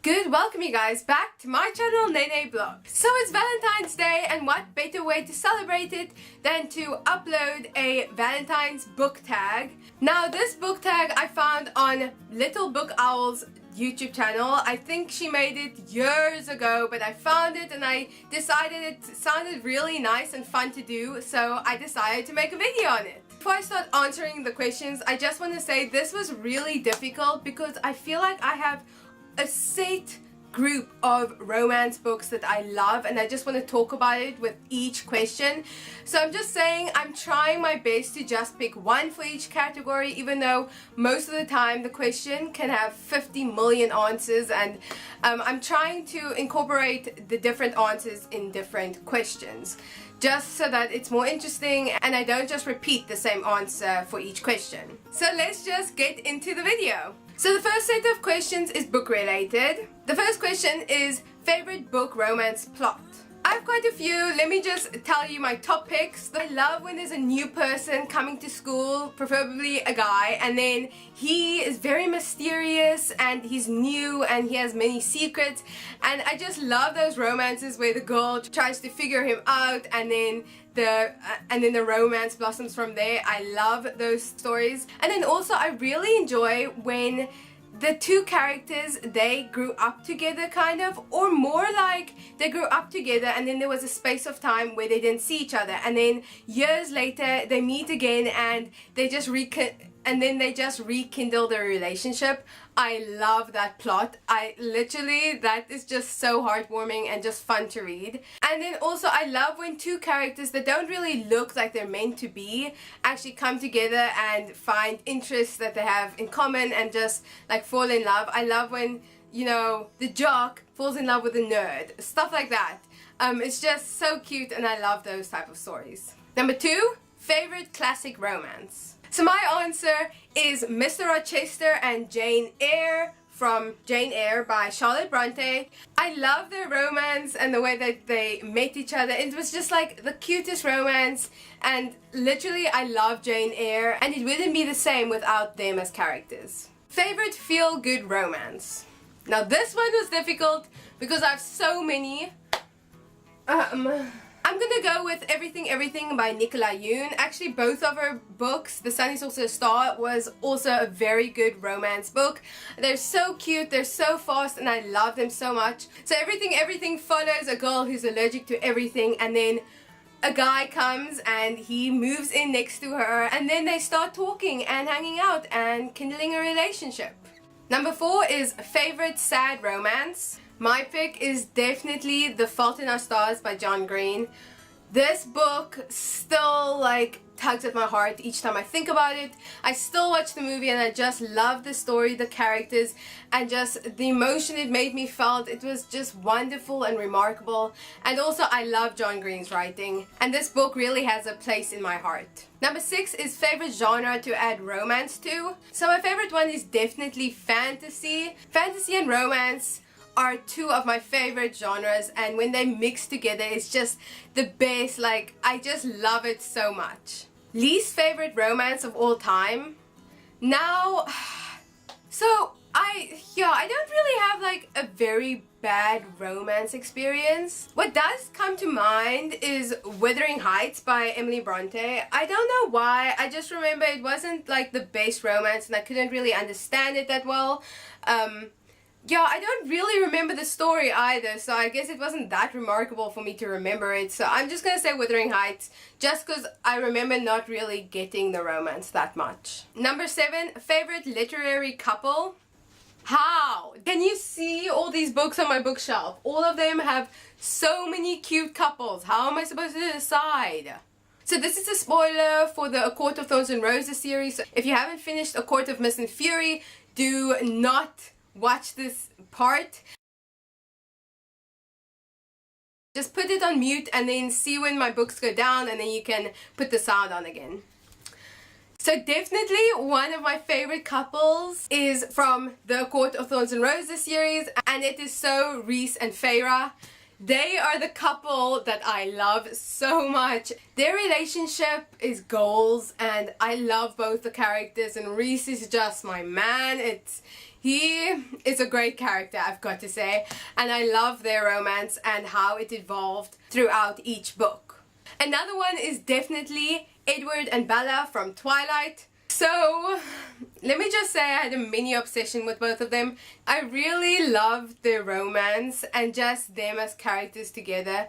Good, welcome you guys back to my channel, Nene Blog. So it's Valentine's Day, and what better way to celebrate it than to upload a Valentine's book tag. Now this book tag I found on Little Book Owl's YouTube channel. I think she made it years ago, but I found it and I decided it sounded really nice and fun to do, so I decided to make a video on it. Before I start answering the questions, I just want to say this was really difficult because I feel like I have a set group of romance books that I love and I just want to talk about it with each question. So I'm just saying I'm trying my best to just pick one for each category, even though most of the time the question can have 50 million answers, and I'm trying to incorporate the different answers in different questions just so that it's more interesting and I don't just repeat the same answer for each question. So let's just get into the video. So the first set of questions is book related. The first question is favorite book romance plot. I have quite a few. Let me just tell you my top picks. I love when there's a new person coming to school, preferably a guy, and then he is very mysterious and he's new and he has many secrets, and I just love those romances where the girl tries to figure him out and then the romance blossoms from there. I love those stories. And then also I really enjoy when the two characters, they grew up together kind of, or more like they grew up together and then there was a space of time where they didn't see each other, and then years later they meet again and they just rekindle their relationship. I love that plot. That is just so heartwarming and just fun to read. And then also I love when two characters that don't really look like they're meant to be actually come together and find interests that they have in common and just like fall in love. I love when, you know, the jock falls in love with the nerd, stuff like that. It's just so cute and I love those type of stories. Number 2, favorite classic romance. So my answer is Mr. Rochester and Jane Eyre from Jane Eyre by Charlotte Bronte. I love their romance and the way that they met each other. It was just like the cutest romance, and literally I love Jane Eyre and it wouldn't be the same without them as characters. Favorite feel-good romance. Now this one was difficult because I have so many. I'm gonna go with Everything Everything by Nicola Yoon. Actually, both of her books, The Sun Is Also a Star, was also a very good romance book. They're so cute, they're so fast, and I love them so much. So Everything Everything follows a girl who's allergic to everything, and then a guy comes and he moves in next to her, and then they start talking and hanging out and kindling a relationship. Number 4 is favorite sad romance. My pick is definitely The Fault in Our Stars by John Green. This book still like tugs at my heart each time I think about it. I still watch the movie and I just love the story, the characters, and just the emotion it made me felt. It was just wonderful and remarkable. And also I love John Green's writing, and this book really has a place in my heart. Number 6 is favorite genre to add romance to. So my favorite one is definitely fantasy. Fantasy and romance are two of my favorite genres, and when they mix together it's just the best. Like, I just love it so much. Least favorite romance of all time. Now, so I don't really have like a very bad romance experience. What does come to mind is Wuthering Heights by Emily Bronte. I don't know why, I just remember it wasn't like the best romance and I couldn't really understand it that well. Yeah, I don't really remember the story either, so I guess it wasn't that remarkable for me to remember it. So I'm just gonna say Wuthering Heights, just because I remember not really getting the romance that much. Number 7, favorite literary couple. How? Can you see all these books on my bookshelf? All of them have so many cute couples. How am I supposed to decide? So this is a spoiler for the A Court of Thorns and Roses series. So if you haven't finished A Court of Mist and Fury, do not watch this part. Just put it on mute and then see when my books go down, and then you can put the sound on again. So definitely one of my favorite couples is from the Court of Thorns and Roses series, and it is so Rhys and Feyre. They are the couple that I love so much. Their relationship is goals and I love both the characters, and Rhys is just my man. He is a great character, I've got to say, and I love their romance and how it evolved throughout each book. Another one is definitely Edward and Bella from Twilight. So, let me just say I had a mini obsession with both of them. I really loved their romance and just them as characters together.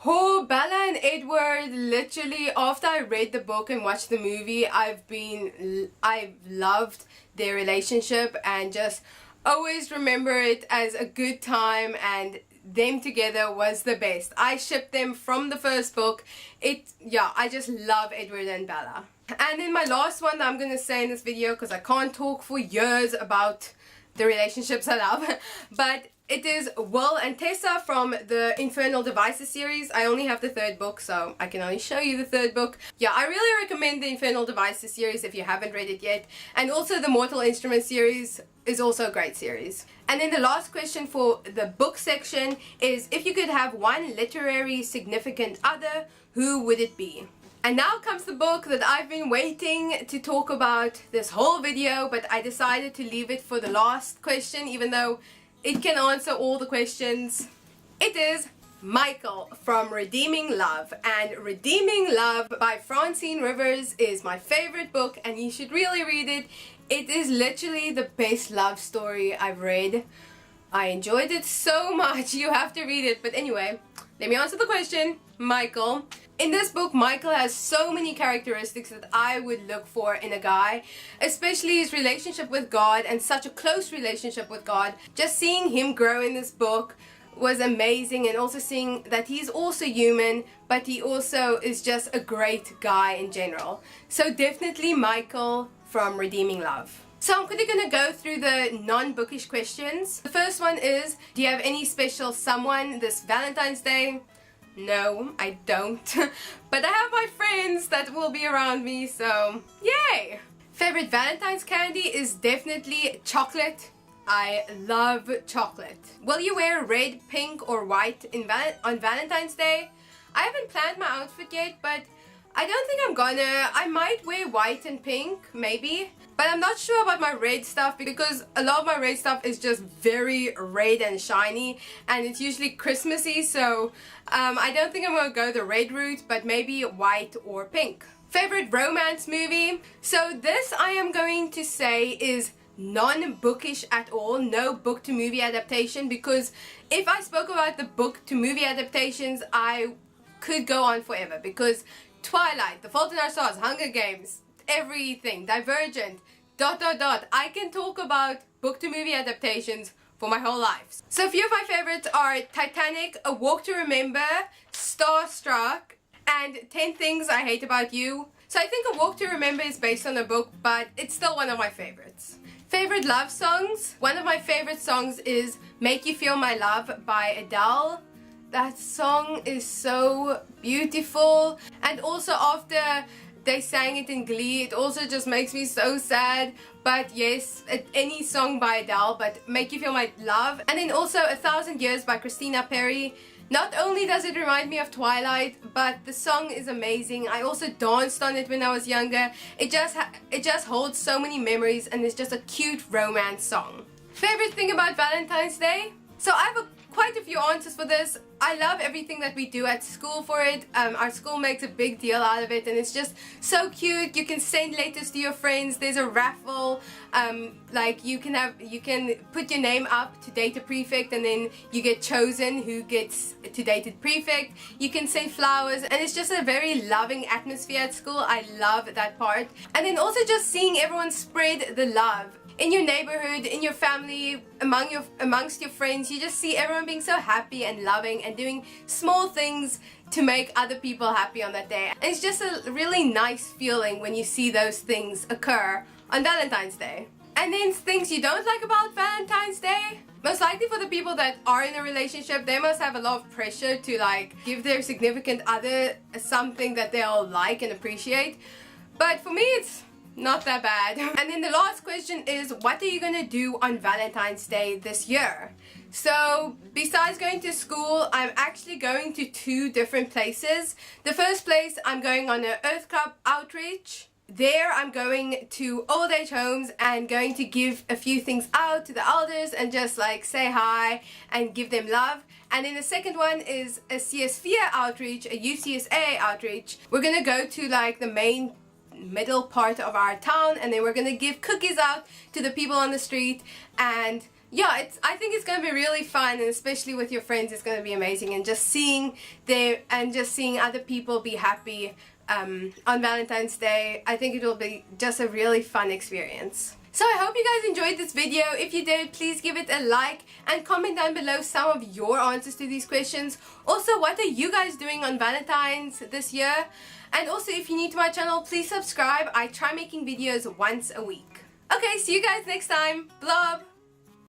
Oh, Bella and Edward, literally, after I read the book and watched the movie, I've loved their relationship and just always remember it as a good time, and them together was the best. I shipped them from the first book. I just love Edward and Bella. And then my last one that I'm going to say in this video, because I can't talk for years about the relationships I love, but it is Will and Tessa from the Infernal Devices series. I only have the third book, so I can only show you the third book. Yeah, I really recommend the Infernal Devices series if you haven't read it yet. And also the Mortal Instruments series is also a great series. And then the last question for the book section is, if you could have one literary significant other, who would it be? And now comes the book that I've been waiting to talk about this whole video, but I decided to leave it for the last question, even though it can answer all the questions. It is Michael from Redeeming Love, and Redeeming Love by Francine Rivers is my favorite book, and you should really read it. It is literally the best love story I've read. I enjoyed it so much. You have to read it. But anyway, let me answer the question. Michael. In this book, Michael has so many characteristics that I would look for in a guy, especially his relationship with God and such a close relationship with God. Just seeing him grow in this book was amazing, and also seeing that he's also human, but he also is just a great guy in general. So definitely Michael from Redeeming Love. So I'm quickly going to go through the non-bookish questions. The first one is, do you have any special someone this Valentine's Day? No, I don't. But I have my friends that will be around me, so yay! Favorite Valentine's candy is definitely chocolate. I love chocolate. Will you wear red, pink or white on Valentine's Day? I haven't planned my outfit yet, but I don't think I'm gonna. I might wear white and pink, maybe. But I'm not sure about my red stuff, because a lot of my red stuff is just very red and shiny, and it's usually Christmassy, so I don't think I'm gonna go the red route, but maybe white or pink. Favorite romance movie? So this I am going to say is non-bookish at all, no book to movie adaptation, because if I spoke about the book to movie adaptations, I could go on forever, because Twilight, The Fault in Our Stars, Hunger Games, everything, Divergent, ... I can talk about book to movie adaptations for my whole life. So a few of my favorites are Titanic, A Walk to Remember, Starstruck, and 10 Things I Hate About You. So I think A Walk to Remember is based on a book, but it's still one of my favorites. Favorite love songs? One of my favorite songs is Make You Feel My Love by Adele. That song is so beautiful, and also after they sang it in Glee, it also just makes me so sad. But yes, any song by Adele, but Make You Feel My Love. And then also 1,000 Years by Christina Perri. Not only does it remind me of Twilight, but the song is amazing. I also danced on it when I was younger. It just holds so many memories, and it's just a cute romance song. Favorite thing about Valentine's Day? So I have quite a few answers for this. I love everything that we do at school for it. Our school makes a big deal out of it, and it's just so cute. You can send letters to your friends. There's a raffle. Like you can put your name up to date a prefect, and then you get chosen who gets to date a prefect. You can send flowers, and it's just a very loving atmosphere at school. I love that part. And then also just seeing everyone spread the love in your neighborhood, in your family, amongst your friends. You just see everyone being so happy and loving and doing small things to make other people happy on that day. And it's just a really nice feeling when you see those things occur on Valentine's Day. And then things you don't like about Valentine's Day? Most likely for the people that are in a relationship, they must have a lot of pressure to like give their significant other something that they'll like and appreciate. But for me, it's not that bad. And then the last question is, what are you gonna do on Valentine's Day this year? So besides going to school, I'm actually going to 2 different places. The first place, I'm going on an Earth Club outreach. there I'm going to old age homes and going to give a few things out to the elders and just like say hi and give them love. And then the second one is a CSFIA outreach, a UCSA outreach. We're gonna go to like the main middle part of our town, and then we're gonna give cookies out to the people on the street. And yeah, I think it's gonna be really fun, and especially with your friends, it's gonna be amazing. And just seeing other people be happy on Valentine's Day, I think it will be just a really fun experience. So I hope you guys enjoyed this video. If you did, please give it a like and comment down below some of your answers to these questions. Also, what are you guys doing on Valentine's this year? And also, if you're new to my channel, please subscribe. I try making videos once a week. Okay, see you guys next time. Blob!